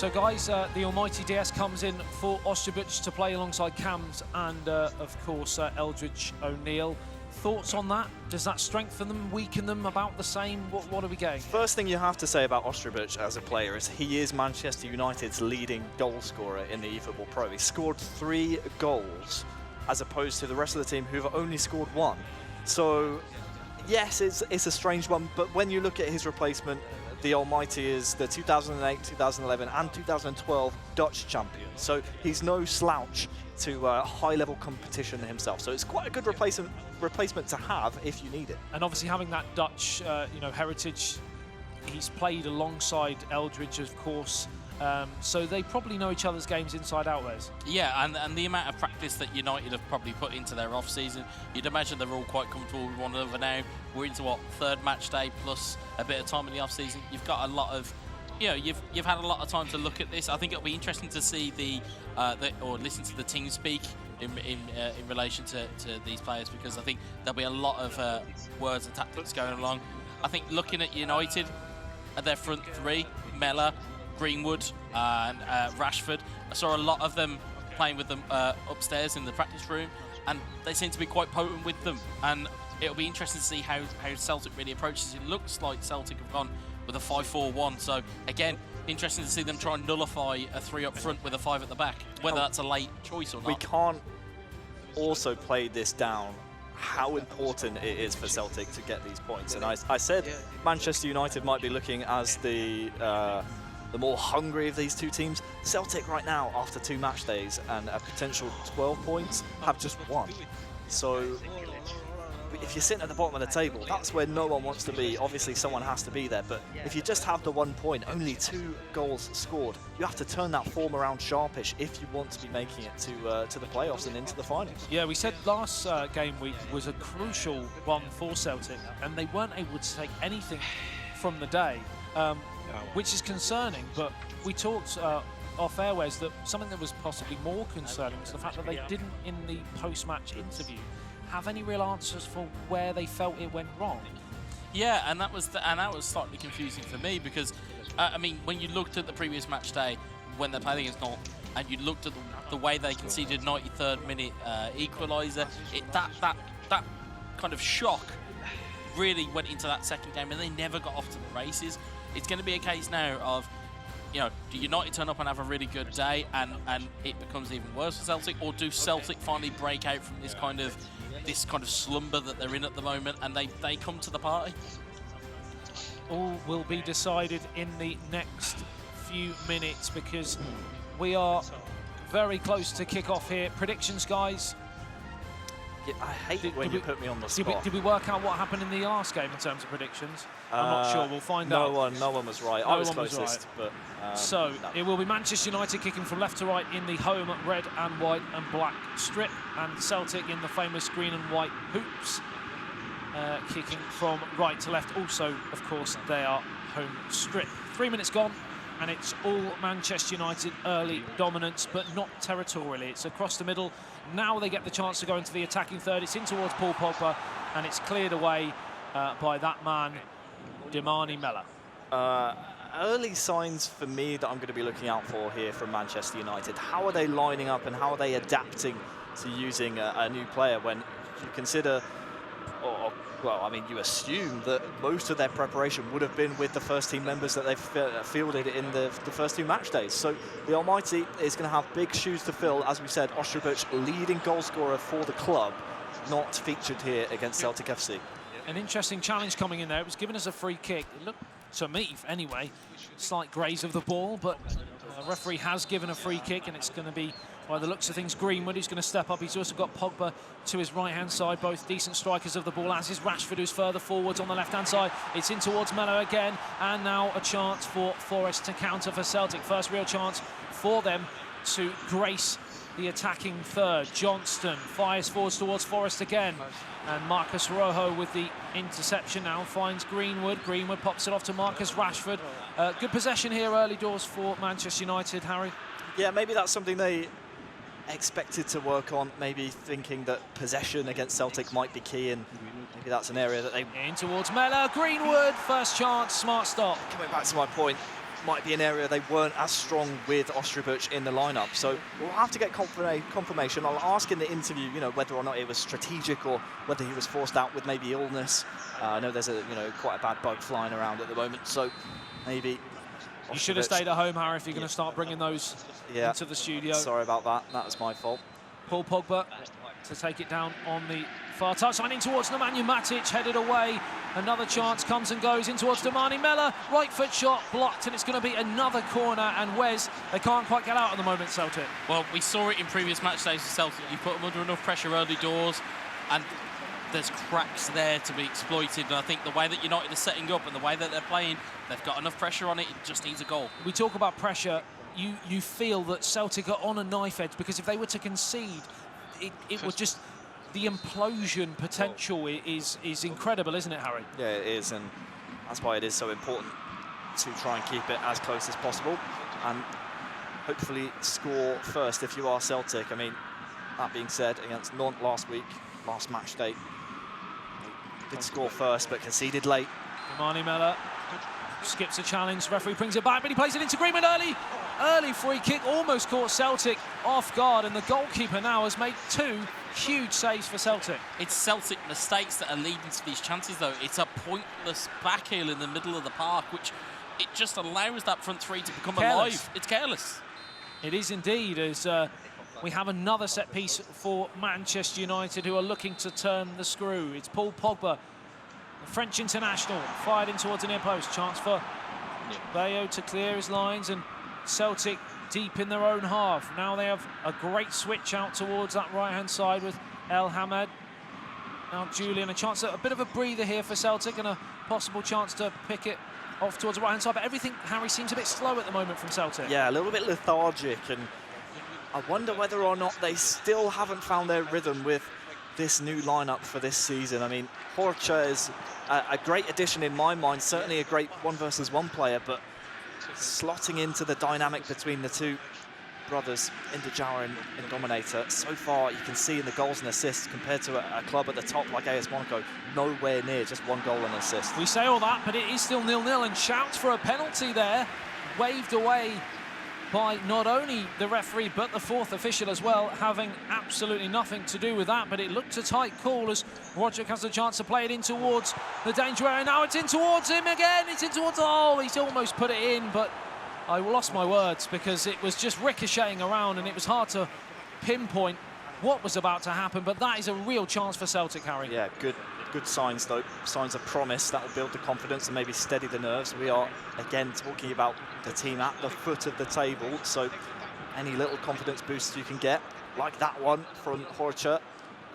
So guys, the almighty DS comes in for Osterbuch to play alongside Cams and, of course, Eldridge O'Neill. Thoughts on that? Does that strengthen them, weaken them, about the same? What are we getting? First thing you have to say about Osterbuch as a player is he is Manchester United's leading goal scorer in the eFootball.Pro. He scored 3 goals as opposed to the rest of the team who've only scored 1. So, yes, it's a strange one, but when you look at his replacement, the almighty is the 2008, 2011 and 2012 Dutch champion. So he's no slouch to high-level competition himself. So it's quite a good replacement to have if you need it. And obviously having that Dutch, heritage, he's played alongside Eldridge, of course. So they probably know each other's games inside out, Wes. Yeah, and the amount of practice that United have probably put into their off-season, you'd imagine they're all quite comfortable with one another now. We're into, what, 3rd match day plus a bit of time in the off-season. You've got a lot of, you've had a lot of time to look at this. I think it'll be interesting to see or listen to the team speak in relation to these players, because I think there'll be a lot of words and tactics going along. I think looking at United, at their front 3, Mellor, Greenwood and Rashford, I saw a lot of them playing with them upstairs in the practice room, and they seem to be quite potent with them, and it'll be interesting to see how Celtic really approaches. It looks like Celtic have gone with a 5-4-1, so again, interesting to see them try and nullify a 3 up front with a 5 at the back, whether that's a late choice or not. We can't also play this down, how important it is for Celtic to get these points. And I said Manchester United might be looking as the more hungry of these two teams. Celtic right now, after 2 match days and a potential 12 points, have just 1. So if you're sitting at the bottom of the table, that's where no one wants to be. Obviously someone has to be there, but if you just have the 1 point, only 2 goals scored, you have to turn that form around sharpish if you want to be making it to the playoffs and into the finals. Yeah, we said last game week was a crucial one for Celtic, and they weren't able to take anything from the day, which is concerning. But we talked off airways that something that was possibly more concerning was the fact that they didn't, in the post-match interview, have any real answers for where they felt it went wrong. Yeah, and that was slightly confusing for me, because I mean, when you looked at the previous match day when they're playing against North, and you looked at the way they conceded 93rd minute equalizer, that kind of shock really went into that second game, and they never got off to the races. It's going to be a case now of, do United turn up and have a really good day and it becomes even worse for Celtic, or do Celtic finally break out from this kind of slumber that they're in at the moment, and they come to the party? All will be decided in the next few minutes, because we are very close to kick off here. Predictions, guys? Yeah, I hate it when you put me on the spot. Did we work out what happened in the last game in terms of predictions? I'm not sure. We'll find out. No one was right. I was closest, but so no. it will be Manchester United kicking from left to right in the home red and white and black strip, and Celtic in the famous green and white hoops, kicking from right to left. Also, of course, they are home strip. 3 minutes gone, and it's all Manchester United early dominance, but not territorially. It's across the middle. Now they get the chance to go into the attacking third. It's in towards Paul Pogba, and it's cleared away by that man, Demani Mellor. Early signs for me that I'm going to be looking out for here from Manchester United. How are they lining up and how are they adapting to using a new player when you consider, well, I mean, you assume that most of their preparation would have been with the first team members that they've fielded in the first 2 match days. So the Almighty is going to have big shoes to fill. As we said, Osterbuch, leading goal scorer for the club, not featured here against Celtic FC. An interesting challenge coming in there. It was given as a free kick. It looked, to me anyway, slight graze of the ball, but the referee has given a free kick, and it's going to be, by the looks of things, Greenwood who's going to step up. He's also got Pogba to his right-hand side, both decent strikers of the ball, as is Rashford, who's further forwards on the left-hand side. It's in towards Mellor again, and now a chance for Forest to counter for Celtic. First real chance for them to grace the attacking third. Johnston fires forwards towards Forest again, and Marcus Rojo with the interception now finds Greenwood. Greenwood pops it off to Marcus Rashford. Good possession here early doors for Manchester United, Harry. Yeah, maybe that's something they expected to work on, maybe thinking that possession against Celtic might be key, and maybe that's an area that they... In towards Mellor, Greenwood, first chance, smart stop. Coming back to my point, might be an area they weren't as strong with Osterbuch in the lineup. So we'll have to get confirmation. I'll ask in the interview, you know, whether or not it was strategic or whether he was forced out with maybe illness. I know there's quite a bad bug flying around at the moment, so maybe you should have stayed at home, Harry, if you're going to start bringing those into the studio. Sorry about that. That was my fault. Paul Pogba to take it down on the far touchline, in towards Nemanja Matic, headed away. Another chance comes and goes in towards Damani Mella. Right foot shot blocked, and it's going to be another corner. And Wes, they can't quite get out at the moment, Celtic. Well, we saw it in previous match days with Celtic. You put them under enough pressure early doors, and there's cracks there to be exploited. And I think the way that United are setting up and the way that they're playing, they've got enough pressure on it. It just needs a goal. We talk about pressure. You feel that Celtic are on a knife edge, because if they were to concede, it would just... The implosion potential is incredible, isn't it, Harry? Yeah, it is, and that's why it is so important to try and keep it as close as possible and hopefully score first if you are Celtic. I mean, that being said, against Nantes last match day, they did score first but conceded late. Damani Mella skips a challenge, referee brings it back, but he plays it into Greenwood early. Early free kick, almost caught Celtic off guard, and the goalkeeper now has made 2 huge saves for Celtic. It's Celtic mistakes that are leading to these chances, though. It's a pointless backheel in the middle of the park, which it just allows that front three to become alive. It's careless. It is indeed, as we have another set piece for Manchester United, who are looking to turn the screw. It's Paul Pogba, the French international, fired in towards the near post. Chance for Bayo to clear his lines, and Celtic deep in their own half. Now they have a great switch out towards that right-hand side with El Hamed. Now Julian, a bit of a breather here for Celtic, and a possible chance to pick it off towards the right-hand side. But everything, Harry, seems a bit slow at the moment from Celtic. Yeah, a little bit lethargic, and I wonder whether or not they still haven't found their rhythm with this new lineup for this season. I mean, Horcha is a great addition in my mind, certainly a great 1-versus-1 player, but slotting into the dynamic between the two brothers, Indajawa and Dominator. So far, you can see in the goals and assists, compared to a club at the top like AS Monaco, nowhere near just 1 goal and assist. We say all that, but it is still 0-0, and shouts for a penalty there, waved away by not only the referee, but the 4th official as well, having absolutely nothing to do with that. But it looked a tight call as Roderick has the chance to play it in towards the danger area. Now it's in towards him again. It's in towards... Oh, he's almost put it in, but I lost my words because it was just ricocheting around, and it was hard to pinpoint what was about to happen. But that is a real chance for Celtic, Harry. Yeah, good signs, though. Signs of promise that will build the confidence and maybe steady the nerves. We are, again, talking about the team at the foot of the table, so any little confidence boost you can get, like that one from Horcha.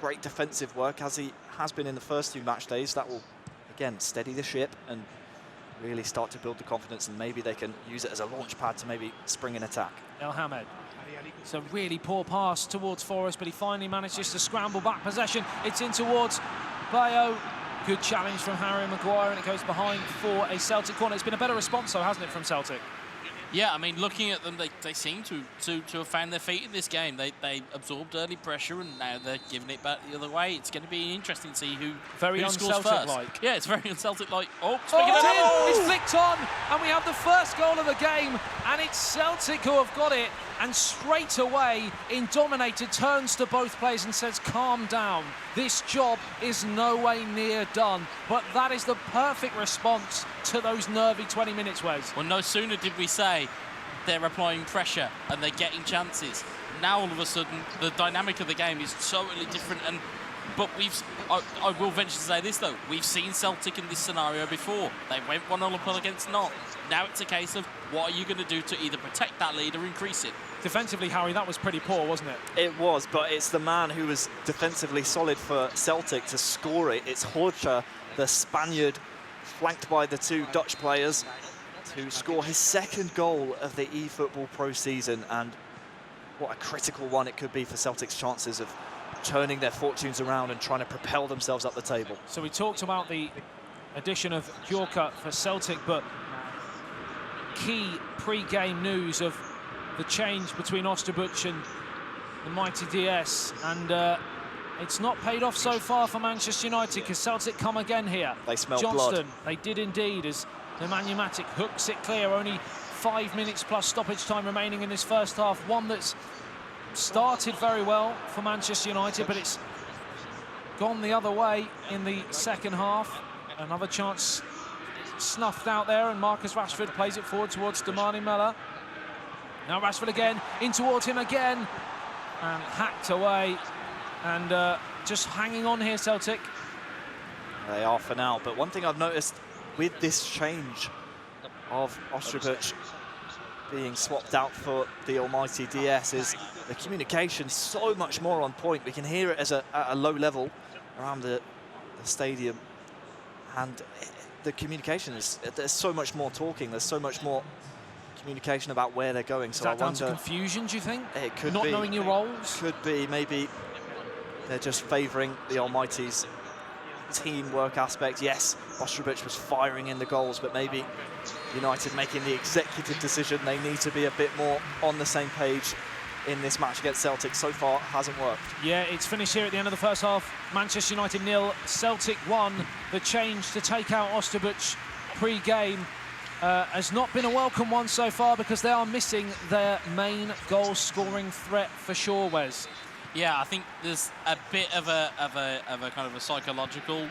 Great defensive work, as he has been in the first 2 match days. That will, again, steady the ship and really start to build the confidence, and maybe they can use it as a launch pad to maybe spring an attack. El Hamed. It's a really poor pass towards Forrest, but he finally manages to scramble back possession. It's in towards Bayo. Good challenge from Harry Maguire, and it goes behind for a Celtic corner. It's been a better response, though, hasn't it, from Celtic? Yeah, I mean, looking at them, they seem to have found their feet in this game. They absorbed early pressure, and now they're giving it back the other way. It's going to be interesting to see who scores first. Like. Yeah, it's very un-Celtic-like. Oh, it's flicked on, and we have the first goal of the game, and it's Celtic who have got it. And straight away, Dominator turns to both players and says, calm down. This job is no way near done. But that is the perfect response to those nervy 20 minutes, Wes. Well, no sooner did we say they're applying pressure and they're getting chances. Now, all of a sudden, the dynamic of the game is totally different. But I will venture to say this, though. We've seen Celtic in this scenario before. They went 1-0 up against Nantes. Now it's a case of what are you going to do to either protect that lead or increase it? Defensively, Harry, that was pretty poor, wasn't it? It was, but it's the man who was defensively solid for Celtic to score it. It's Horcha, the Spaniard, flanked by the 2 Dutch players, to score his 2nd goal of the eFootball.Pro season. And what a critical one it could be for Celtic's chances of turning their fortunes around and trying to propel themselves up the table. So we talked about the addition of Gjorka for Celtic, but key pre-game news of the change between Osterbuch and the mighty DS, and it's not paid off so far for Manchester United, because Celtic come again here. They smell Johnston, blood. They did indeed, as Nemanja Matic hooks it clear. Only 5 minutes plus stoppage time remaining in this first half. One that's started very well for Manchester United, but it's gone the other way in the second half. Another chance snuffed out there, and Marcus Rashford plays it forward towards Damani Mella. Now Rashford again, in towards him again, and hacked away. And just hanging on here, Celtic. They are for now, but one thing I've noticed with this change of Ostrubic being swapped out for the almighty DS is the communication so much more on point. We can hear it at a low level around the stadium, and the communication is, there's so much more talking, there's so much more communication about where they're going. So is that down to confusion, do you think? It could be. Not knowing your roles? Could be. Maybe they're just favouring the almighty's teamwork aspect. Yes, Ostrubic was firing in the goals, but maybe United making the executive decision. They need to be a bit more on the same page in this match against Celtic. So far, hasn't worked. Yeah, it's finished here at the end of the first half. Manchester United 0, Celtic 1. The change to take out Ostrubic pre-game has not been a welcome one so far, because they are missing their main goal-scoring threat for sure, Wes. Yeah, I think there's a bit of a kind of a psychological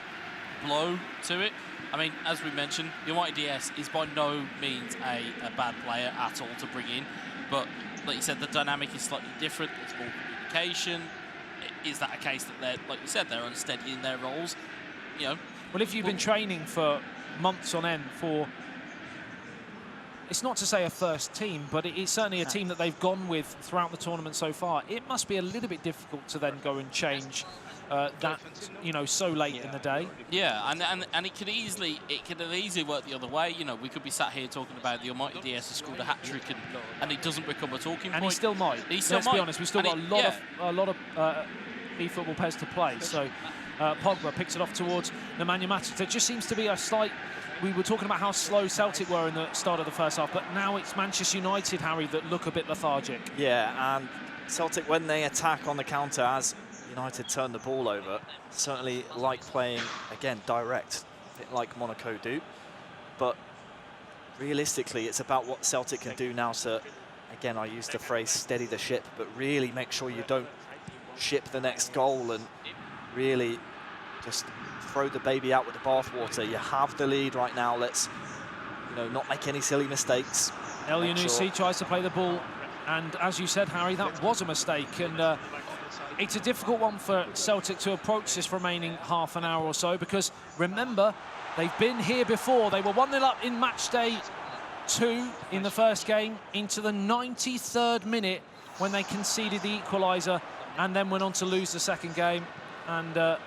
blow to it. I mean, as we mentioned, the Almighty DS is by no means a bad player at all to bring in, but like you said, the dynamic is slightly different. There's more communication. Is that a case that they're, like you said, they're unsteady in their roles? You know. Well, if you've been training for months on end for, it's not to say a first team, but it is certainly a team that they've gone with throughout the tournament so far, it must be a little bit difficult to then go and change that, you know, so late in the day. Yeah, and it could easily work the other way. You know, we could be sat here talking about the almighty DS has scored a hat-trick and it doesn't become a talking point. And he still might. Let's be honest, we've still got a lot of eFootball PES to play. So Pogba picks it off towards Nemanja Matic. There just seems to be a slight. We were talking about how slow Celtic were in the start of the first half, but now it's Manchester United, Harry, that look a bit lethargic. Yeah, and Celtic, when they attack on the counter, as United turn the ball over, certainly like playing, again, direct, a bit like Monaco do. But realistically, it's about what Celtic can do now to, again, I use the phrase steady the ship, but really make sure you don't ship the next goal and really just throw the baby out with the bathwater. You have the lead right now. Let's, you know, not make any silly mistakes. El Yunusi tries to play the ball, and as you said, Harry, that was a mistake. And it's a difficult one for Celtic to approach this remaining half an hour or so, because remember, they've been here before. They were 1-0 up in Matchday 2 in the first game, into the 93rd minute when they conceded the equalizer, and then went on to lose the second game. And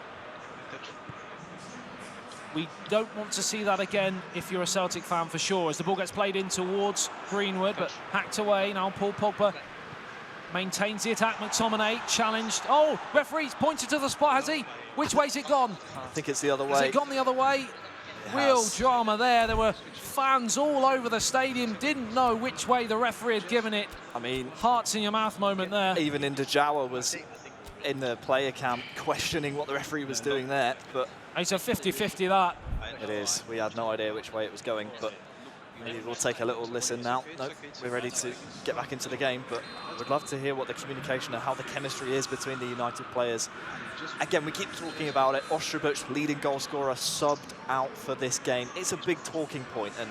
we don't want to see that again if you're a Celtic fan, for sure, as the ball gets played in towards Greenwood, but hacked away. Now Paul Pogba maintains the attack. McTominay challenged. Oh, referee's pointed to the spot, has he? Which way's it gone? I think it's the other way. Has it gone the other way? Real drama there. There were fans all over the stadium, didn't know which way the referee had given it. I mean, hearts in your mouth moment there. Even Indajawa was in the player camp questioning what the referee was doing there, but it's a 50-50 that. It is. We had no idea which way it was going, but maybe we'll take a little listen now. Nope, we're ready to get back into the game, but we'd love to hear what the communication and how the chemistry is between the United players. Again, we keep talking about it. Ostrubic, leading goal scorer, subbed out for this game. It's a big talking point, and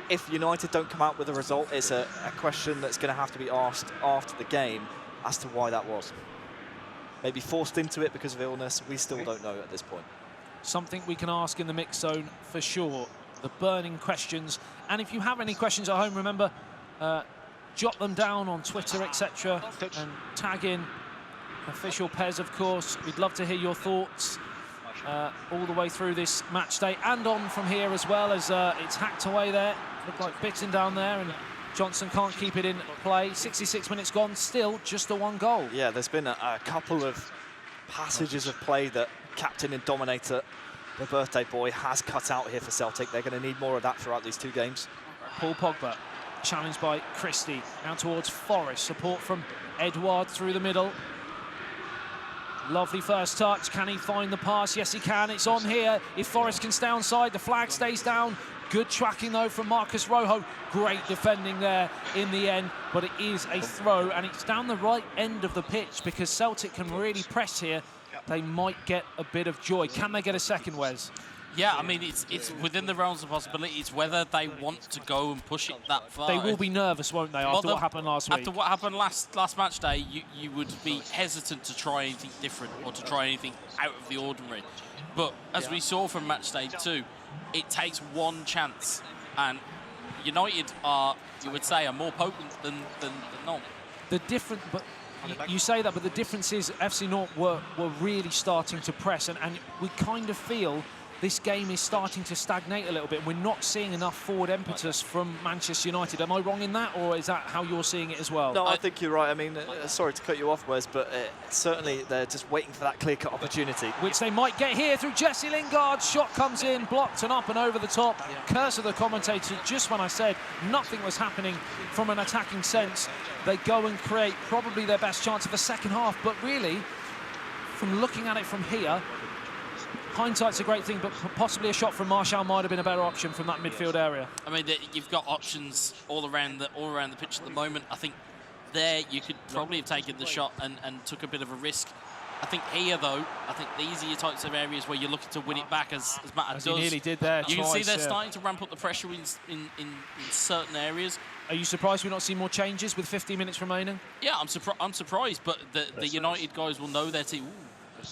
if United don't come out with a result, it's a question that's going to have to be asked after the game as to why that was. Maybe forced into it because of illness. We still don't know at this point. Something we can ask in the mix zone for sure. The burning questions. And if you have any questions at home, remember, jot them down on Twitter, etc., and tag in official PES, of course. We'd love to hear your thoughts all the way through this match day and on from here as well, as it's hacked away there. Looked like Bixen down there, and Johnson can't keep it in play. 66 minutes gone, still just the one goal. Yeah, there's been a couple of passages of play that captain and dominator, the birthday boy, has cut out here for Celtic. They're going to need more of that throughout these two games. Paul Pogba, challenged by Christie, now towards Forrest. Support from Edouard through the middle. Lovely first touch. Can he find the pass? Yes, he can. It's on here. If Forrest can stay onside, the flag stays down. Good tracking, though, from Marcus Rojo. Great defending there in the end, but it is a throw, and it's down the right end of the pitch because Celtic can really press here. They might get a bit of joy. Can they get a second, Wes? Yeah, I mean, it's within the realms of possibility. It's whether they want to go and push it that far. They will be nervous, won't they, after what happened last week? After what happened last match day, you would be hesitant to try anything different or to try anything out of the ordinary. But as we saw from Matchday 2, it takes one chance, and United are, you would say, are more potent than not. The different, but you say that, but the difference is FC Nantes were really starting to press, and we kind of feel this game is starting to stagnate a little bit. We're not seeing enough forward impetus from Manchester United. Am I wrong in that, or is that how you're seeing it as well? No, I think you're right. I mean, sorry to cut you off, Wes, but certainly they're just waiting for that clear-cut opportunity. Which they might get here through Jesse Lingard. Shot comes in, blocked and up and over the top. Curse of the commentator, just when I said nothing was happening from an attacking sense, they go and create probably their best chance of the second half. But really, from looking at it from here, hindsight's a great thing, but possibly a shot from Martial might have been a better option from that midfield area. I mean, you've got options all around the pitch at the moment. I think there you could probably have taken the shot and took a bit of a risk. I think here, though, I think these are your types of areas where you're looking to win it back, as Matt does. He nearly did there. You can see they're starting to ramp up the pressure in certain areas. Are you surprised we've not seen more changes with 15 minutes remaining? Yeah, I'm surprised, but the United guys will know their team.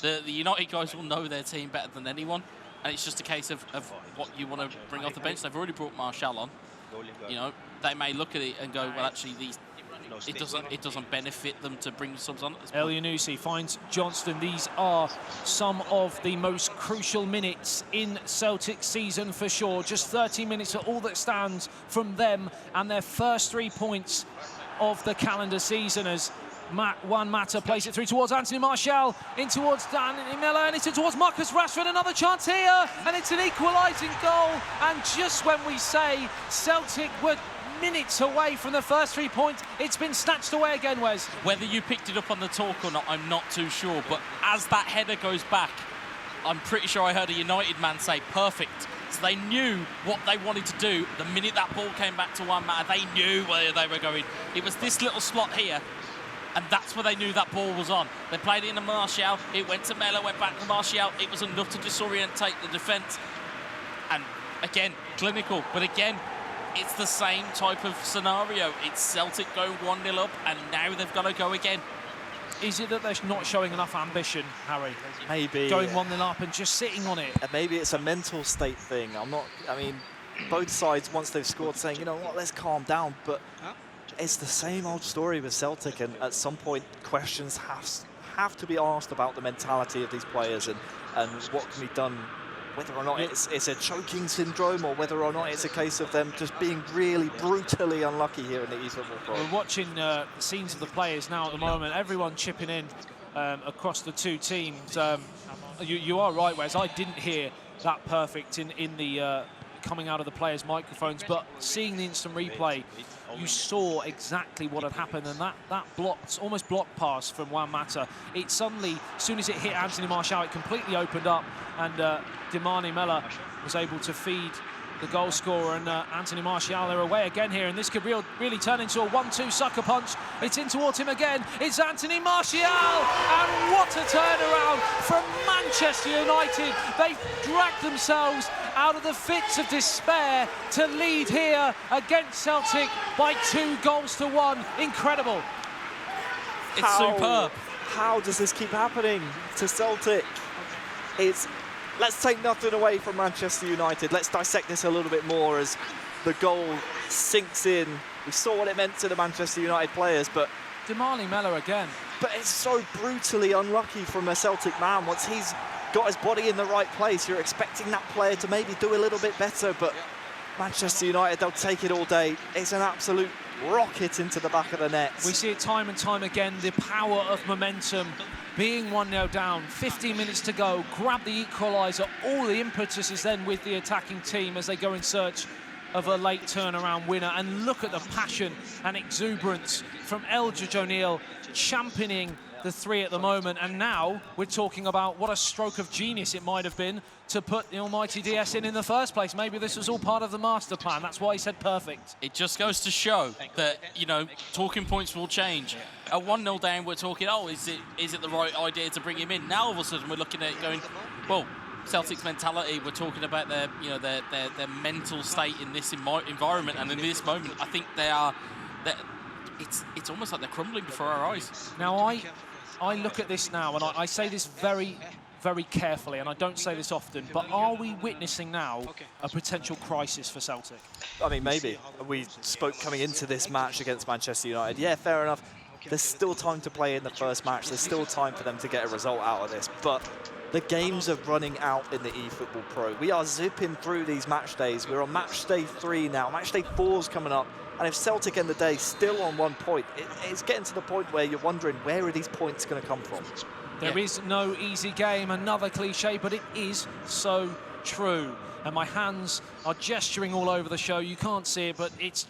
The United guys will know their team better than anyone, and it's just a case of what you want to bring off the bench. They've already brought Martial on. You know, they may look at it and go, well, actually, it doesn't benefit them to bring subs on at this point. El Yunusi finds Johnston. These are some of the most crucial minutes in Celtic season for sure. Just 30 minutes are all that stands from them and their first 3 points of the calendar season as Juan Mata plays it through towards Anthony Martial, in towards Danny Miller, and it's in towards Marcus Rashford. Another chance here, and it's an equalising goal. And just when we say Celtic were minutes away from the first 3 points, it's been snatched away again, Wes. Whether you picked it up on the talk or not, I'm not too sure. But as that header goes back, I'm pretty sure I heard a United man say, perfect. So they knew what they wanted to do. The minute that ball came back to Juan Mata, they knew where they were going. It was this little slot here, and that's where they knew that ball was on. They played it into Martial, it went to Melo, went back to Martial. It was enough to disorientate the defence. And again, clinical, but again, it's the same type of scenario. It's Celtic going 1-0 up, and now they've got to go again. Is it that they're not showing enough ambition, Harry? Maybe. Going 1-0 up and just sitting on it. Maybe it's a mental state thing. I mean, both sides, once they've scored, saying, you know what, let's calm down. But it's the same old story with Celtic, and at some point questions have to be asked about the mentality of these players and what can be done, whether or not it's a choking syndrome or whether or not it's a case of them just being really brutally unlucky here in the eFootball.Pro. We're watching the scenes of the players now at the moment, everyone chipping in across the two teams. You are right, Wes, I didn't hear that perfect in the coming out of the players' microphones, but seeing the instant replay, you saw exactly what had happened, and that almost blocked pass from Juan Mata. It suddenly, as soon as it hit Anthony Martial, it completely opened up, and Dimani Mela was able to feed the goal scorer, and Anthony Martial, they're away again here, and this could really turn into a 1-2 sucker punch. It's in towards him again. It's Anthony Martial, and what a turnaround from Manchester United. They've dragged themselves out of the fits of despair to lead here against Celtic by 2-1. Incredible. It's superb. How does this keep happening to Celtic? Let's take nothing away from Manchester United. Let's dissect this a little bit more as the goal sinks in. We saw what it meant to the Manchester United players, but Dimani Mela again. But it's so brutally unlucky from a Celtic man. Once he's got his body in the right place, you're expecting that player to maybe do a little bit better, but Manchester United, they'll take it all day. It's an absolute rocket into the back of the net. We see it time and time again, the power of momentum. Being 1-0 down, 15 minutes to go, grab the equaliser. All the impetus is then with the attacking team as they go in search of a late turnaround winner. And look at the passion and exuberance from Eldridge O'Neill championing the 3 at the moment, and now we're talking about what a stroke of genius it might have been to put the almighty DS in the first place. Maybe this was all part of the master plan. That's why he said perfect. It just goes to show that, you know, talking points will change. At 1-0 down, we're talking, oh, is it the right idea to bring him in? Now all of a sudden we're looking at it going, well, Celtic's mentality, we're talking about their, you know, their mental state in this environment, and in this moment, I think it's almost like they're crumbling before our eyes. Now, I look at this now, and I say this very, very carefully, and I don't say this often, but are we witnessing now a potential crisis for Celtic? I mean, maybe. We spoke coming into this match against Manchester United. Yeah, fair enough. There's still time to play in the first match. There's still time for them to get a result out of this, but the games are running out in the eFootball.Pro. We are zipping through these match days. We're on Matchday 3 now. Matchday 4's coming up. And if Celtic end the day still on 1 point, it's getting to the point where you're wondering, where are these points going to come from? There is no easy game, another cliche, but it is so true. And my hands are gesturing all over the show. You can't see it, but it's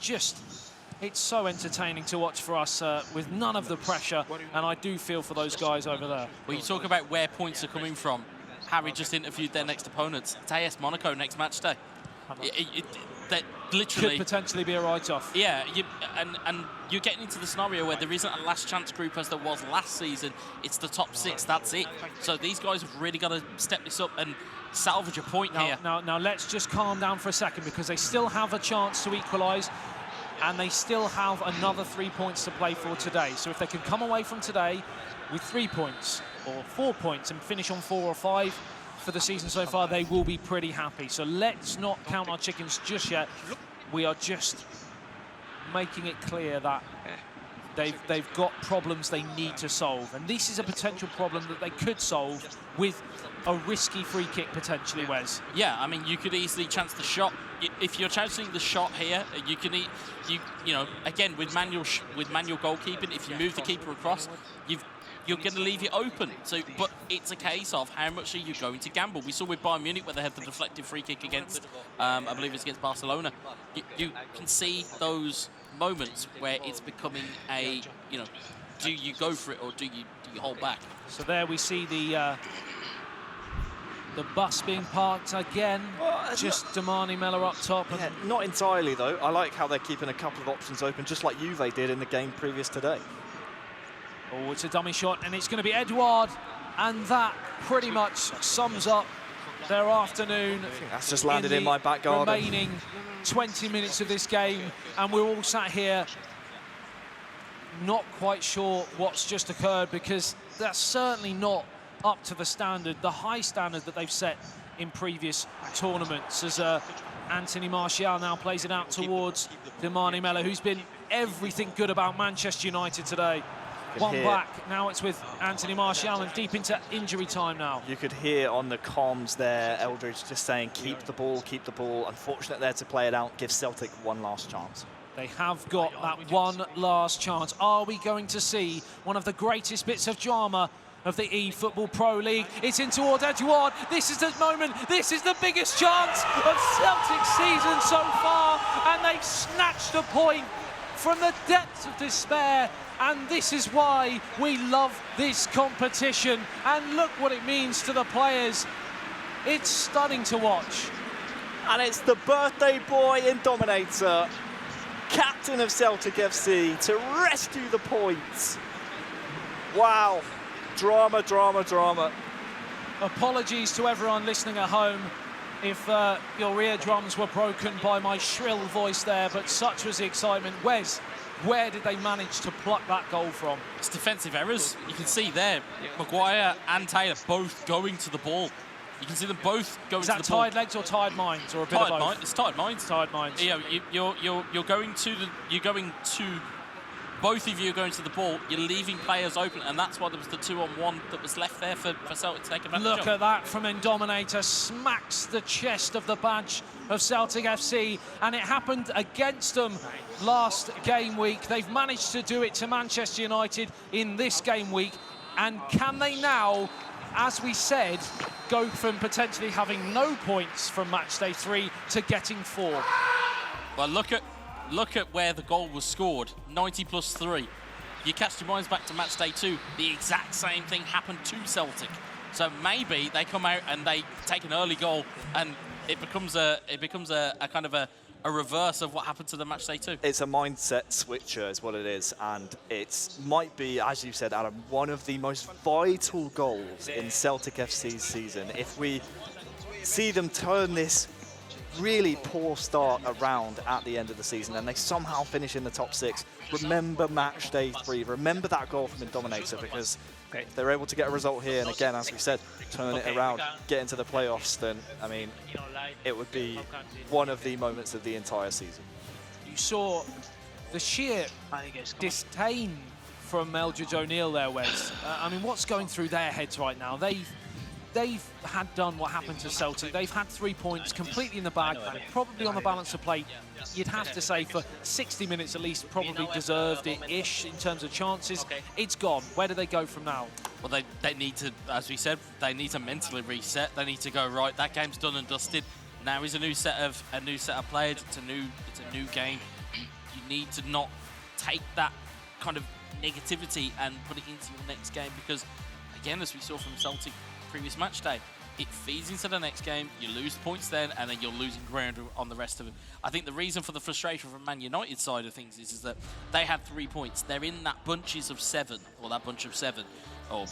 so entertaining to watch for us with none of the pressure, and I do feel for those guys over there. Well, you talk about where points are coming from. Harry just interviewed their next opponents. It's AS Monaco next match day. That literally could potentially be a write-off. Yeah, and you're getting into the scenario where there isn't a last chance group as there was last season. It's the top 6, that's it. So these guys have really got to step this up and salvage a point here. Now let's just calm down for a second, because they still have a chance to equalise, and they still have another 3 points to play for today. So if they can come away from today with 3 points or 4 points and finish on 4 or 5 for the season so far, they will be pretty happy. So let's not count our chickens just yet. We are just making it clear that they've got problems they need to solve. And this is a potential problem that they could solve with a risky free kick potentially, Wes. Yeah, I mean, you could easily chance the shot. If you're chancing the shot here, you can, you know, again, with manual goalkeeping, if you move the keeper across, you're going to leave it open. So, but it's a case of how much are you going to gamble. We saw with Bayern Munich where they had the deflected free kick against, I believe it's against Barcelona. You can see those moments where it's becoming a, you know, do you go for it or do you hold back? So there we see the bus being parked again. Well, just Damani Miller up top. Yeah, not entirely though. I like how they're keeping a couple of options open, just like Juve did in the game previous today. Oh, it's a dummy shot, and it's going to be Edouard, and that pretty much sums up their afternoon. I think that's just landed in my back garden. Remaining 20 minutes of this game, and we're all sat here not quite sure what's just occurred, because that's certainly not up to the standard, the high standard that they've set in previous tournaments, as Anthony Martial now plays it out towards Damani Miller, who's been everything good about Manchester United today. One back, now it's with Anthony Martial, and deep into injury time now. You could hear on the comms there, Eldridge just saying, keep the ball, keep the ball. Unfortunate there to play it out, give Celtic one last chance. They have got that one last chance. Are we going to see one of the greatest bits of drama of the eFootball.Pro League? It's in toward Edouard. This is the moment. This is the biggest chance of Celtic's season so far, and they've snatched a point from the depths of despair. And this is why we love this competition. And look what it means to the players. It's stunning to watch. And it's the birthday boy in Dominator, captain of Celtic FC, to rescue the points. Wow. Drama, drama, drama. Apologies to everyone listening at home if your eardrums were broken by my shrill voice there, but such was the excitement. Wes, where did they manage to pluck that goal from? It's defensive errors. You can see there, Maguire and Taylor both going to the ball. You can see them both going to the ball. Is that tired legs or tired minds, or a bit of both? It's tired minds. Tired minds. You know, you're going to both of you are going to the ball. You're leaving players open, and that's why there was the 2-on-1 that was left there for Celtic to take advantage of. Look at that from Indominator, smacks the chest of the badge of Celtic FC, and it happened against them last game week. They've managed to do it to Manchester United in this game week, and can they now, as we said, go from potentially having no points from Matchday 3 to getting 4? Well, look at where the goal was scored, 90+3. you cast your minds back to match day 2, the exact same thing happened to Celtic. So maybe they come out and they take an early goal, and it becomes a kind of a reverse of what happened to the match day 2. It's a mindset switcher is what it is, and it might be, as you said, Adam, one of the most vital goals in Celtic FC's season. If we see them turn this really poor start around at the end of the season and they somehow finish in the top 6, remember Matchday 3, remember that goal from Indominator, because if they're able to get a result here and again, as we said, turn it around, get into the playoffs, then, I mean, it would be one of the moments of the entire season. You saw the sheer disdain from Eldridge O'Neill there, Wes. I mean, what's going through their heads right now? They've had done what happened to Celtic. They've had 3 points completely in the bag, probably on the balance of play. You'd have to say for 60 minutes at least, probably deserved it-ish in terms of chances. It's gone. Where do they go from now? Well, they need to, as we said, they need to mentally reset. They need to go, right, that game's done and dusted. Now is a new set of players. It's a new game. You need to not take that kind of negativity and put it into your next game, because again, as we saw from Celtic previous match day, it feeds into the next game, you lose points then, and then you're losing ground on the rest of it. I think the reason for the frustration from Man United side of things is that they had 3 points. They're in that bunches of 7, or that bunch of 7, or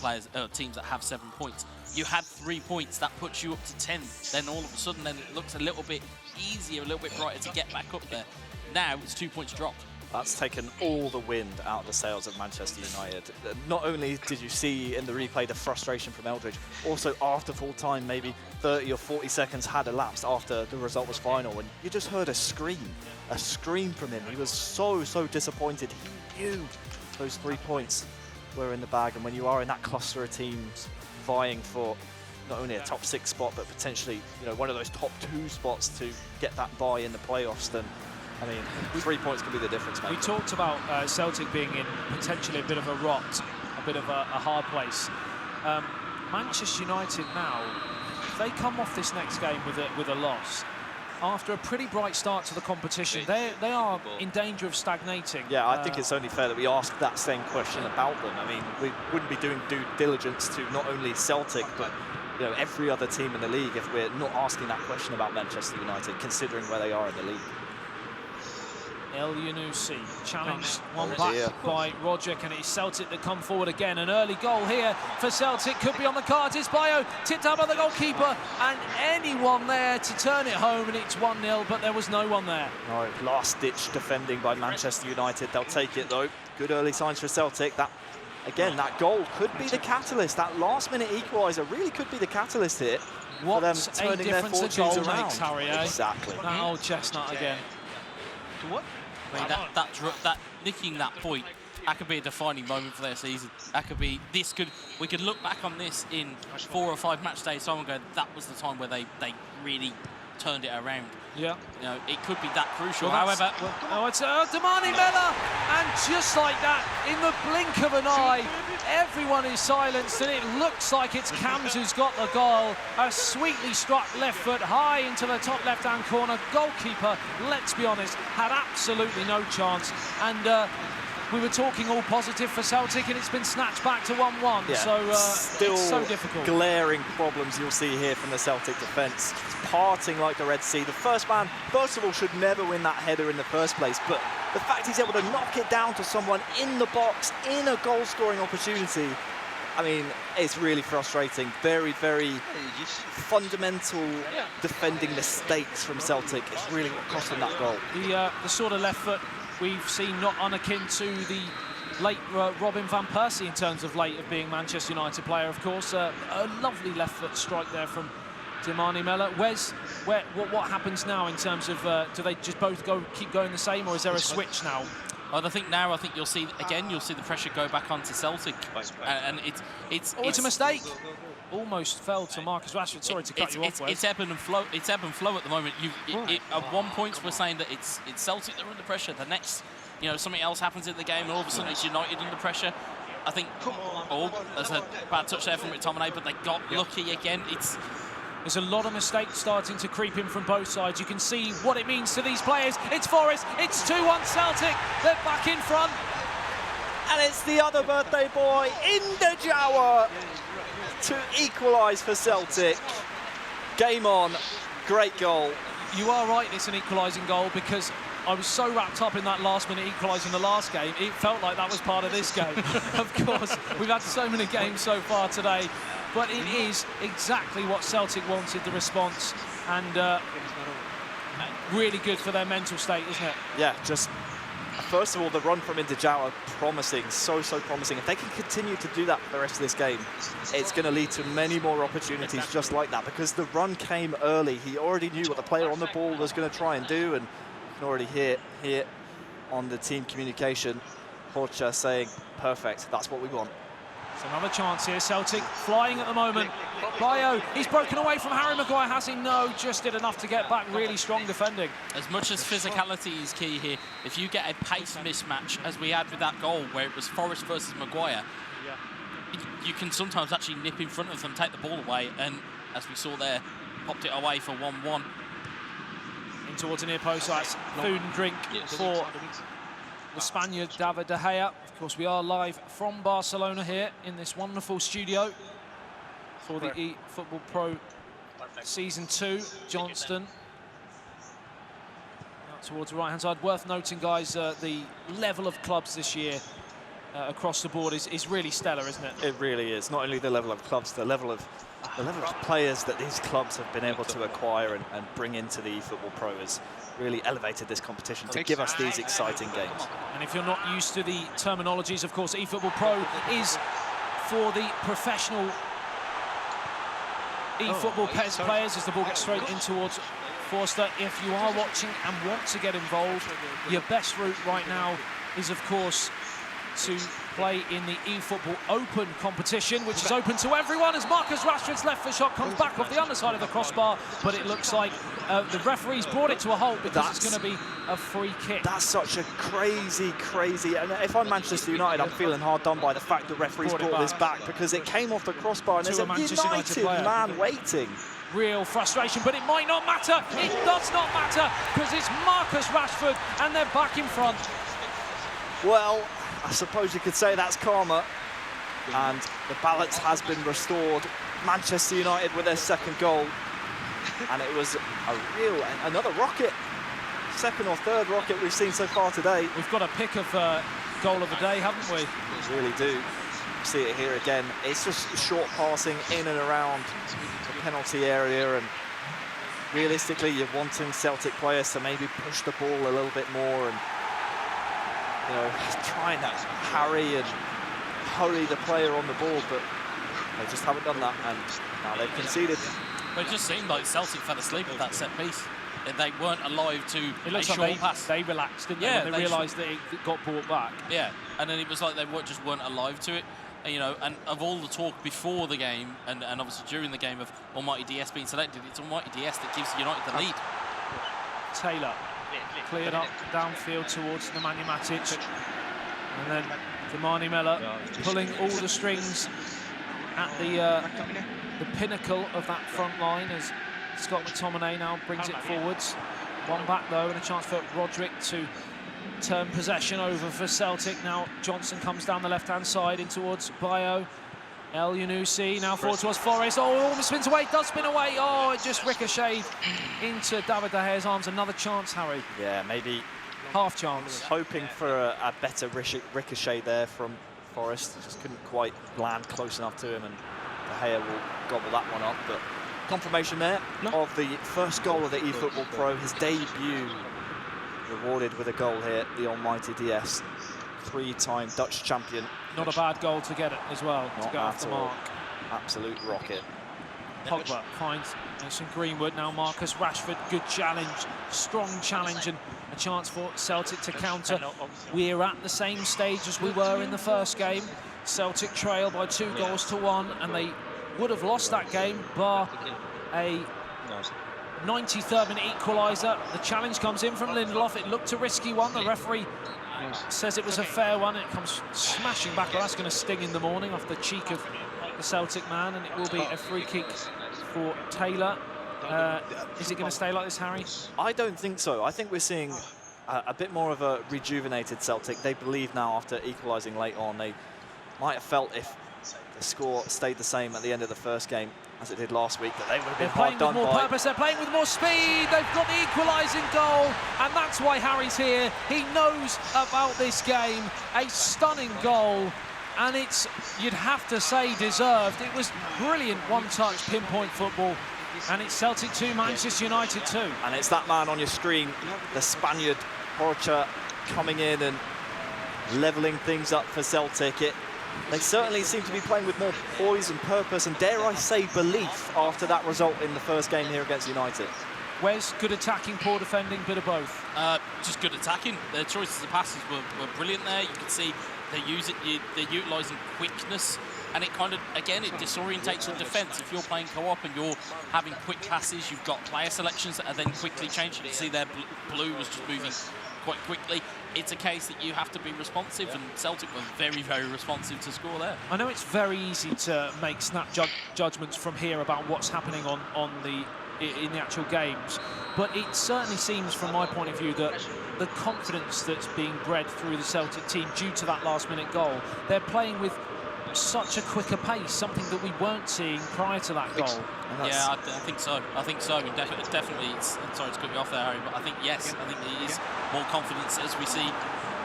teams that have 7 points. You had 3 points, that puts you up to 10. Then all of a sudden, then it looks a little bit easier, a little bit brighter to get back up there. Now it's 2 points dropped. That's taken all the wind out of the sails of Manchester United. Not only did you see in the replay the frustration from Eldridge, also after full time, maybe 30 or 40 seconds had elapsed after the result was final, and you just heard a scream from him. He was so disappointed. He knew those 3 points were in the bag, and when you are in that cluster of teams vying for not only a top 6 spot, but potentially, you know, one of those top 2 spots to get that bye in the playoffs, then I mean, 3 points can be the difference, mate. We talked about Celtic being in potentially a bit of a rot, a bit of a hard place. Manchester United now, if they come off this next game with a loss, after a pretty bright start to the competition, they are in danger of stagnating. Yeah, I think it's only fair that we ask that same question about them. I mean, we wouldn't be doing due diligence to not only Celtic, but you know, every other team in the league if we're not asking that question about Manchester United, considering where they are in the league. El Yunusi challenged one back by Rogic, and it's Celtic that come forward again. An early goal here for Celtic could be on the cards. It's Bayo, tipped out by the goalkeeper, and anyone there to turn it home, and it's 1-0, but there was no one there. No, last-ditch defending by Manchester United. They'll take it, though. Good early signs for Celtic. That, again, that goal could be the catalyst. That last-minute equaliser really could be the catalyst here. What for them turning a difference their a goal fortunes around. makes, Harry, eh? Exactly. That old chestnut again. What? I mean, that nicking that point, that could be a defining moment for their season. That could be, we could look back on this in 4 or 5 match days time and go, that was the time where they really turned it around. Yeah. You know, it could be that crucial. Well, however, it's Damani Mella, and just like that, in the blink of an eye, everyone is silenced, and it looks like it's Cams who's got the goal. A sweetly struck left foot high into the top left-hand corner. Goalkeeper, let's be honest, had absolutely no chance, and we were talking all positive for Celtic, and it's been snatched back to 1-1. Yeah, so still it's so difficult. Glaring problems you'll see here from the Celtic defence. It's parting like the Red Sea. The first man, first of all, should never win that header in the first place, but the fact he's able to knock it down to someone in the box, in a goal-scoring opportunity, I mean, it's really frustrating. Very fundamental defending mistakes from Celtic. It's really what cost them that goal. The sort of left foot we've seen not unakin to the late Robin van Persie in terms of late of being Manchester United player, of course. A lovely left foot strike there from Damani Mella. Wes, what happens now in terms of, do they just both keep going the same, or is there a switch now? I think you'll see the pressure go back onto Celtic, and it's a mistake. Almost fell to Marcus Rashford. Sorry to cut you off, Wes. It's ebb and flow. It's ebb and flow at the moment. At one point we're saying that it's Celtic that are under pressure. The next, something else happens in the game, and all of a sudden it's United under pressure. I think. There's a bad touch there from McTominay, but they got lucky again. There's a lot of mistakes starting to creep in from both sides. You can see what it means to these players. It's Forest. It's 2-1 Celtic. They're back in front. And it's the other birthday boy, Indajawa, to equalise for Celtic. Game on, great goal. You are right, it's an equalising goal, because I was so wrapped up in that last-minute equaliser in the last game, it felt like that was part of this game. Of course, we've had so many games so far today, but it is exactly what Celtic wanted, the response, and really good for their mental state, isn't it? Yeah, just first of all, the run from Indajawa, promising, so promising. If they can continue to do that for the rest of this game, it's going to lead to many more opportunities just like that, because the run came early. He already knew what the player on the ball was going to try and do, and you can already hear on the team communication, Horcha saying, perfect, that's what we want. It's another chance here, Celtic flying at the moment. Bayo, he's broken away from Harry Maguire, has he? No, just did enough to get back, really strong defending. As much as physicality is key here, if you get a pace mismatch, as we had with that goal, where it was Forrest versus Maguire, you can sometimes actually nip in front of them, take the ball away, and as we saw there, popped it away for 1-1. In towards the near post, so that's food and drink for the Spaniard, David De Gea. Of course, we are live from Barcelona here in this wonderful studio for the eFootball.Pro Season 2. Johnston out towards the right-hand side. Worth noting, guys, the level of clubs this year across the board is really stellar, isn't it? It really is. Not only the level of clubs, the level of players that these clubs have been able to acquire and bring into the eFootball.Pro has really elevated this competition to give us these exciting games. And if you're not used to the terminologies, of course, eFootball.Pro is for the professional eFootball players, as the ball gets thrown in towards Forster. If you are watching and want to get involved, your best route right now is, of course, to play in the eFootball Open competition, which is open to everyone, as Marcus Rashford's left foot shot comes back off the underside of the crossbar, but it looks like the referee's brought it to a halt because it's going to be a free kick. That's such a crazy, and if I'm Manchester United, I'm feeling hard done by the fact the referee's brought this back, because it came off the crossbar and there's a United man waiting. Real frustration, but it might not matter. It does not matter, because it's Marcus Rashford and they're back in front. Well, I suppose you could say that's karma, and the balance has been restored. Manchester United with their second goal, and it was another rocket, second or third rocket we've seen so far today. We've got a pick of goal of the day, haven't we? We really do. See it here again. It's just short passing in and around the penalty area, and realistically, you're wanting Celtic players to maybe push the ball a little bit more and, you know, trying to harry and hurry the player on the ball, but they just haven't done that, and now they've conceded. But it just seemed like Celtic fell asleep at that set piece. They weren't alive to a short pass. They relaxed, didn't they? When they realised that it got brought back. Yeah, and then it was like they just weren't alive to it. And, you know, and of all the talk before the game and obviously during the game of Almighty DS being selected, it's Almighty DS that gives United the lead. Taylor cleared up downfield towards Nemanja Matic, and then Damani Miller pulling all the strings at the pinnacle of that front line as Scott McTominay now brings it forwards. One back though, and a chance for Roderick to turn possession over for Celtic. Now Johnson comes down the left-hand side in towards Bayo. El Yunusi now forward towards Forrest. Oh, almost spins away, does spin away. Oh, it just ricocheted into David De Gea's arms. Another chance, Harry. Yeah, maybe half chance. Hoping for a better ricochet there from Forrest. Just couldn't quite land close enough to him, and De Gea will gobble that one up. But confirmation there of the first goal of the eFootball.Pro, his debut, rewarded with a goal here, the almighty DS, three-time Dutch champion. Not a bad goal to get it as well, to go off the mark. Absolute rocket. Pogba finds Mason Greenwood. Now Marcus Rashford, good challenge, strong challenge, and a chance for Celtic to counter. We're at the same stage as we were in the first game. Celtic trail by 2-1, and they would have lost that game bar a 93rd minute equaliser. The challenge comes in from Lindelof. It looked a risky one. The referee says it was a fair one. It comes smashing back. Well, that's going to sting in the morning off the cheek of the Celtic man, and it will be a free kick for Taylor. Is it going to stay like this, Harry? I don't think so. I think we're seeing a bit more of a rejuvenated Celtic. They believe now, after equalising late on, they might have felt if the score stayed the same at the end of the first game as it did last week, that they would have been hard done by. They're playing with more purpose, they're playing with more speed, they've got the equalising goal, and that's why Harry's here. He knows about this game. A stunning goal, and it's, you'd have to say, deserved. It was brilliant one-touch pinpoint football, and it's Celtic 2, Manchester United 2. And it's that man on your screen, the Spaniard, Horcha, coming in and levelling things up for Celtic. They certainly seem to be playing with more poise and purpose and, dare I say, belief after that result in the first game here against United. Wes, good attacking, poor defending, bit of both? Just good attacking. Their choices of passes were brilliant there. You can see they're utilising quickness, and it kind of, again, it disorientates the defence. If you're playing co-op and you're having quick passes, you've got player selections that are then quickly changed. You can see their blue was just moving quite quickly. It's a case that you have to be responsive, and Celtic were very, very responsive to score there. I know it's very easy to make snap judgments from here about what's happening in the actual games, but it certainly seems, from my point of view, that the confidence that's being bred through the Celtic team due to that last-minute goal, they're playing with such a quicker pace, something that we weren't seeing prior to that goal. Yeah, I think so. I think so. I mean, definitely. Sorry to cut you off there, Harry, but I think yes. I think it is more confidence as we see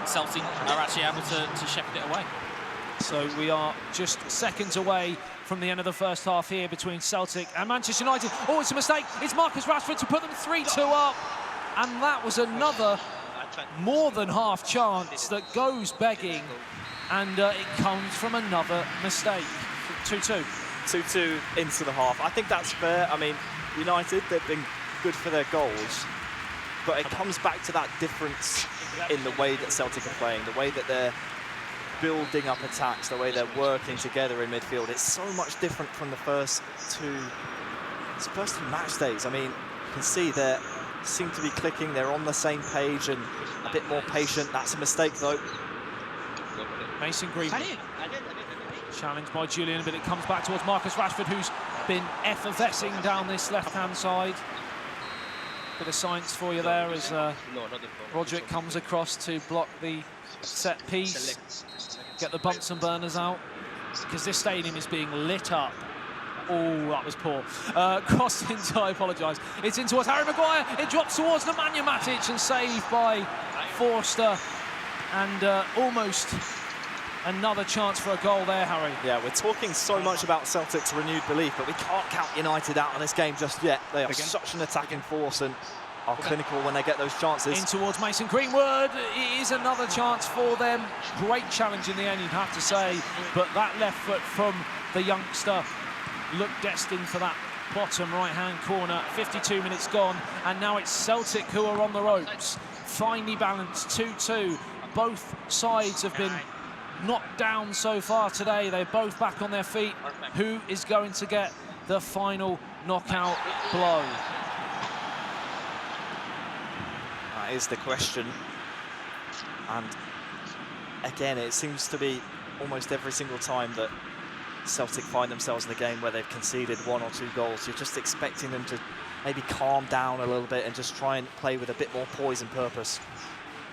Celtic are actually able to shepherd it away. So we are just seconds away from the end of the first half here between Celtic and Manchester United. Oh, it's a mistake. It's Marcus Rashford to put them 3-2 up, and that was another more than half chance that goes begging. And it comes from another mistake. 2-2. 2-2 into the half. I think that's fair. I mean, United, they've been good for their goals, but it comes back to that difference in the way that Celtic are playing, the way that they're building up attacks, the way they're working together in midfield. It's so much different from the first two match days. I mean, you can see they seem to be clicking. They're on the same page and a bit more patient. That's a mistake, though. Mason Greenwood challenged by Julian, but it comes back towards Marcus Rashford, who's been effervescing down this left-hand side. Bit of science for you there as Roderick comes across to block the set piece, get the Bunsen burners out, because this stadium is being lit up. Oh, that was poor. Crossed into, I apologise. It's in towards Harry Maguire. It drops towards Nemanja Matic and saved by Forster. And almost another chance for a goal there, Harry. Yeah, we're talking so much about Celtic's renewed belief, but we can't count United out of this game just yet. They are such an attacking force and are clinical when they get those chances. In towards Mason Greenwood. It is another chance for them. Great challenge in the end, you'd have to say. But that left foot from the youngster looked destined for that bottom right-hand corner. 52 minutes gone, and now it's Celtic who are on the ropes. Finely balanced, 2-2. Both sides have been knocked down so far today. They're both back on their feet. Who is going to get the final knockout blow? That is the question. And again, it seems to be almost every single time that Celtic find themselves in a game where they've conceded 1 or 2 goals. You're just expecting them to maybe calm down a little bit and just try and play with a bit more poise and purpose.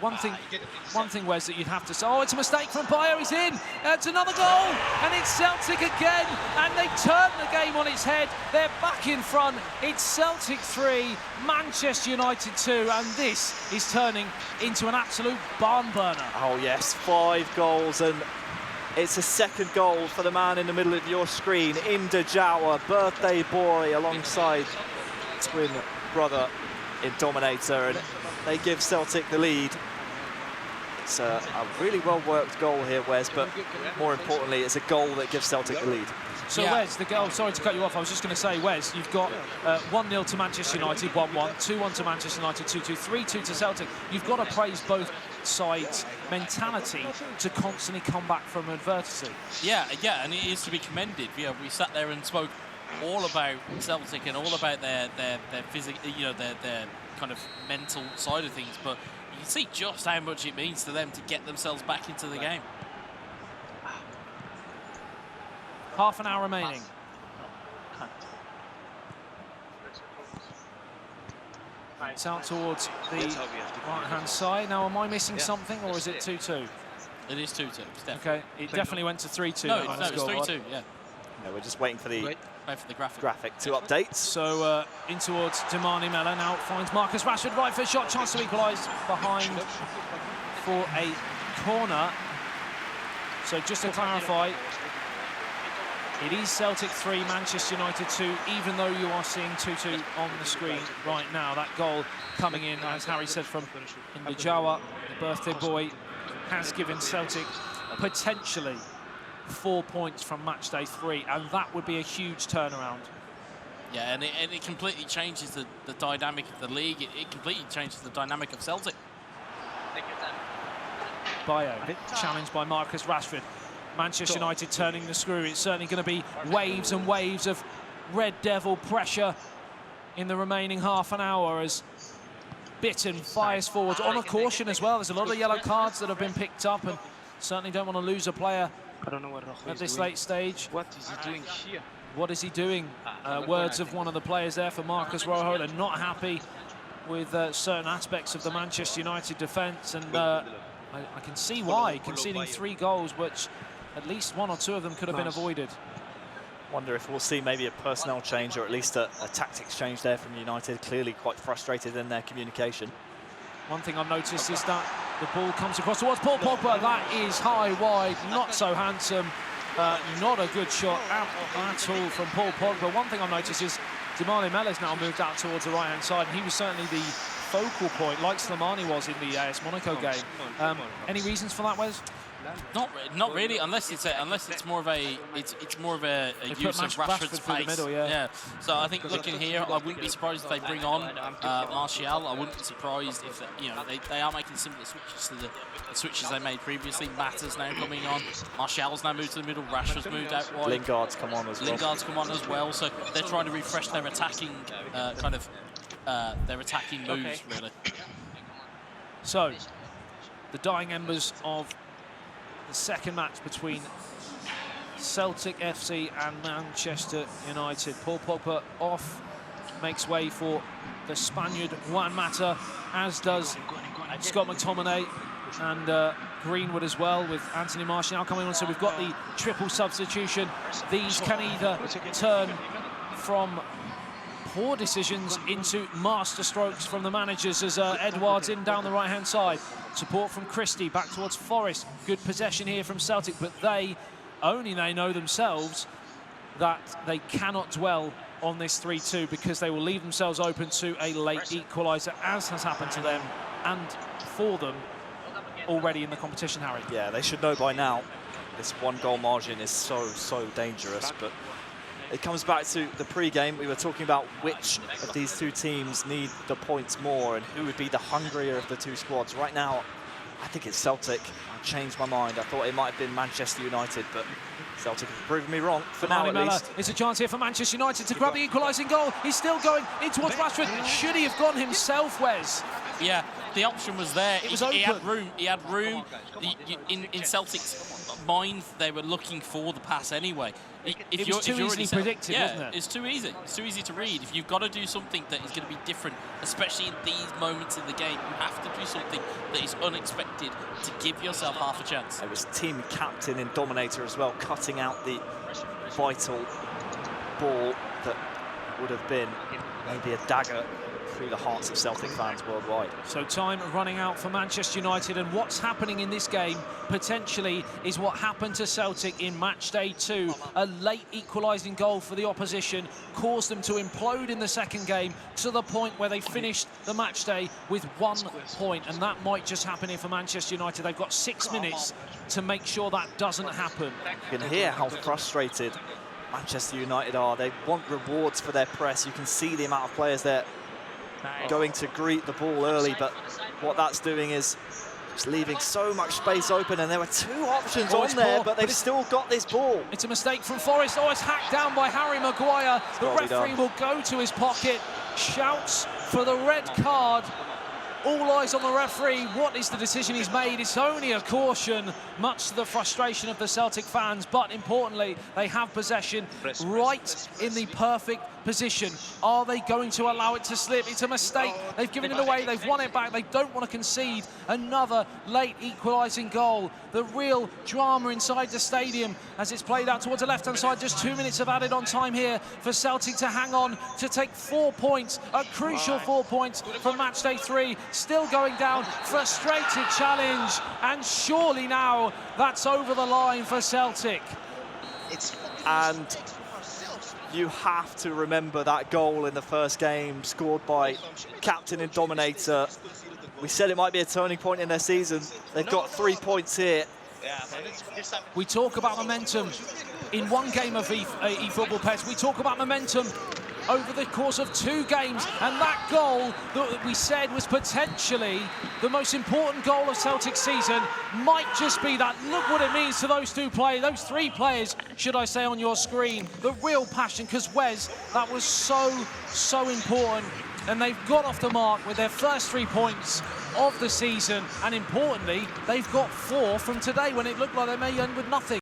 One thing, Wes, that you'd have to say, oh, it's a mistake from Bayer, he's in, it's another goal, and it's Celtic again, and they've turned the game on its head. They're back in front. It's Celtic 3, Manchester United 2, and this is turning into an absolute barn burner. Oh yes, 5 goals, and it's a second goal for the man in the middle of your screen, Imda Jawa, birthday boy, alongside twin brother in Dominator, and they give Celtic the lead. It's a really well-worked goal here, Wes, but more importantly, it's a goal that gives Celtic the lead. So, yeah. Wes, the goal, sorry to cut you off, I was just going to say, Wes, you've got 1-0 to Manchester United, 1-1, 2-1 to Manchester United, 2-2, 3-2 to Celtic. You've got to praise both sides' mentality to constantly come back from adversity. Yeah, and it is to be commended. Yeah, we sat there and spoke all about Celtic and all about their physical, their kind of mental side of things, but you can see just how much it means to them to get themselves back into the game. Half an hour remaining. It's out towards the right-hand side. Now, am I missing something, or is it 2-2? It is 2-2. Okay, it definitely went to 3-2. No, it's 3-2, yeah. No, we're just waiting for the graphic to update. So in towards Demani Mella, now finds Marcus Rashford, right foot shot, chance to equalise behind for a corner. So just to clarify, it is Celtic 3, Manchester United 2, even though you are seeing 2-2 on the screen right now. That goal coming in, as Harry said, from Ndajawa, the birthday boy, has given Celtic potentially 4 points from Matchday 3, and that would be a huge turnaround. Yeah, and it completely changes the dynamic of the league. It completely changes the dynamic of Celtic. Bayo, challenged by Marcus Rashford. Manchester United turning the screw. It's certainly going to be waves and waves of Red Devil pressure in the remaining half an hour as Bitton fires forwards on a caution as well. There's a lot of yellow cards that have been picked up, and certainly don't want to lose a player at this late stage. What is he doing here? What is he doing? Words of one of the players there for Marcus Rojo. They're not happy with certain aspects of the Manchester United defence, and I can see why, conceding 3 goals, which at least 1 or 2 of them could have been avoided. Wonder if we'll see maybe a personnel change or at least a tactics change there from United. Clearly quite frustrated in their communication. One thing I've noticed is that the ball comes across towards Paul Pogba. That is high wide, not so handsome. Not a good shot at all from Paul Pogba. One thing I've noticed is Demani Mella's now moved out towards the right-hand side, and he was certainly the focal point, like Slimani was in the AS Monaco game. Any reasons for that, Wes? Not really, unless it's more of a use of Rashford's pace. Middle, yeah. So I think looking here, I wouldn't be surprised if they bring on Martial. I wouldn't be surprised if they are making similar switches to the switches they made previously. Matta's now coming on. Martial's now moved to the middle. Rashford's moved out wide. Lingard's come on as well. So they're trying to refresh their attacking their attacking moves, really. So the dying embers of the second match between Celtic FC and Manchester United. Paul Pogba off, makes way for the Spaniard Juan Mata, as does Scott McTominay and Greenwood as well, with Anthony Martial coming on. So we've got the triple substitution. These can either turn from poor decisions into master strokes from the managers, as Edouard's in down the right-hand side. Support from Christie, back towards Forrest. Good possession here from Celtic, but they know themselves that they cannot dwell on this 3-2, because they will leave themselves open to a late equaliser, as has happened to them and for them already in the competition, Harry. Yeah, they should know by now this 1-goal margin is so dangerous, but it comes back to the pre-game. We were talking about which of these 2 teams need the points more and who would be the hungrier of the 2 squads. Right now, I think it's Celtic. I changed my mind. I thought it might have been Manchester United, but Celtic have proven me wrong for now, at least. It's a chance here for Manchester United to grab the equalising goal. He's still going in towards Rashford. Should he have gone himself, Wes? Yeah, the option was there. It was open. He had room. He had room. In Celtic's mind, they were looking for the pass anyway. It was too easily predicted, wasn't it? It's too easy. It's too easy to read. If you've got to do something that is going to be different, especially in these moments in the game, you have to do something that is unexpected to give yourself half a chance. It was team captain and dominator as well, cutting out the vital ball that would have been maybe a dagger through the hearts of Celtic fans worldwide. So time running out for Manchester United, and what's happening in this game potentially is what happened to Celtic in Matchday 2. A late equalising goal for the opposition caused them to implode in the second game to the point where they finished the matchday with 1 point, and that might just happen here for Manchester United. They've got 6 minutes to make sure that doesn't happen. You can hear how frustrated Manchester United are. They want rewards for their press. You can see the amount of players there going to greet the ball early, but what that's doing is just leaving so much space open, and there were 2 options on there, but they've still got this ball. It's a mistake from Forrest. Oh, it's hacked down by Harry Maguire. The referee will go to his pocket, shouts for the red card. All eyes on the referee. What is the decision he's made? It's only a caution, much to the frustration of the Celtic fans, but importantly, they have possession right in the perfect position. Are they going to allow it to slip? It's a mistake. They've given it away. They've won it back. They don't want to concede another late equalising goal. The real drama inside the stadium as it's played out towards the left-hand side. Just 2 minutes of added on time here for Celtic to hang on, to take 4 points, a crucial 4 points from Matchday 3. Still going down, frustrated challenge, and surely now that's over the line for Celtic. And you have to remember that goal in the first game scored by captain and dominator. We said it might be a turning point in their season. They've got 3 points here. We talk about momentum in one game of eFootball PES. We talk about momentum over the course of 2 games, and that goal that we said was potentially the most important goal of Celtic's season might just be that. Look what it means to those 2 players, those 3 players, should I say, on your screen. The real passion, because Wes, that was so important. And they've got off the mark with their first 3 points of the season, and importantly, they've got 4 from today when it looked like they may end with nothing.